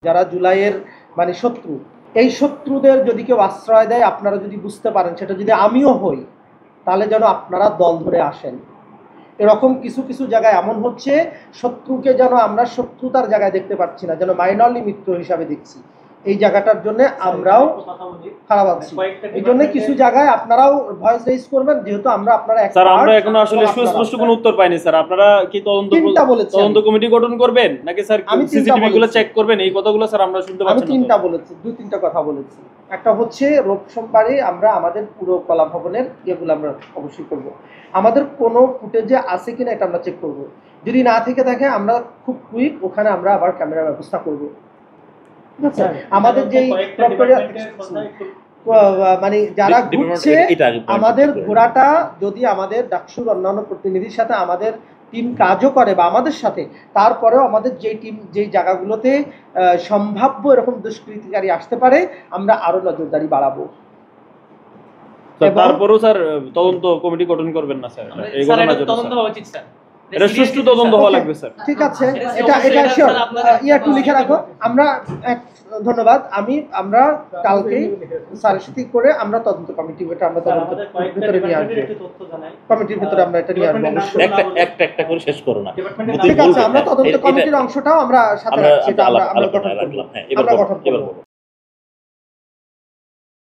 যারা জুলাইয়ের মানে শত্রু, এই শত্রুদের যদি কেউ আশ্রয় দেয়, আপনারা যদি বুঝতে পারেন সেটা যদি আমিও হই, তাহলে যেন আপনারা দল ধরে আসেন। এরকম কিছু কিছু জায়গায় এমন হচ্ছে, শত্রুকে যেন আমরা শত্রুতার জায়গায় দেখতে পাচ্ছি না, যেন মাইনরলি মিত্র হিসাবে দেখছি। এই জায়গাটার জন্য আমরাও খারাপ আছি। এই জন্য কিছু জায়গায় আপনারাও ভয়েস রেজ করবেন, যেহেতু আমরা আপনারা স্যার আমরা এখনো আসলে সুস্পষ্ট কোনো উত্তর পাইনি স্যার। আপনারা কি তদন্ত কমিটি গঠন করবেন নাকি স্যার সিসিটিভি গুলো চেক করবেন, এই কথাগুলো স্যার আমরা শুনতে পাচ্ছি না। আমি তিনটা বলেছি, তিনটা কথা বলেছি। একটা হচ্ছে রোব সোমবারে আমরা আমাদের পুরো কলা ভবনের এগুলো আমরা অবশ্যই করব। আমাদের কোনো ফুটেজে আছে কিনা এটা আমরা চেক করব। যদি না থেকে থাকে আমরা খুব কুইক ওখানে আমরা আবার ক্যামেরার ব্যবস্থা করব। আমাদের যেই মানে যারা ঘুরছে, আমাদের ঘোরাটা যদি আমাদের ডাকসুর অন্যান্য প্রতিনিধির সাথে আমাদের টিম কাজও করে বা আমাদের সাথে, তারপরেও আমাদের যেই জায়গাগুলোতে সম্ভাব্য এরকম দুষ্কৃতিকারী আসতে পারে, আমরা আরো নজরদারি বাড়াবো। তারপরেও স্যার তদন্ত কমিটি গঠন করবেন না স্যার? এই ঘটনার জন্য তদন্ত হওয়া উচিত স্যার, এটা সুষ্ঠু তদন্ত হওয়া লাগবে স্যার। ঠিক আছে, এটা শিওর একটু লিখে রাখো। আমরা ধন্যবাদ। আমরা কালকে স্যারের সাথে করে আমরা তদন্ত কমিটি আমরা তদন্তের ভিতরে নিয়ে আসবো, কমিটির ভিতরে আমরা এটা নিয়ে আসবো। একটা করে শেষ করো না। ঠিক আছে, আমরা তদন্ত কমিটির অংশটাও আমরা সাথে রাখছি, এটা আমরা গঠন করব।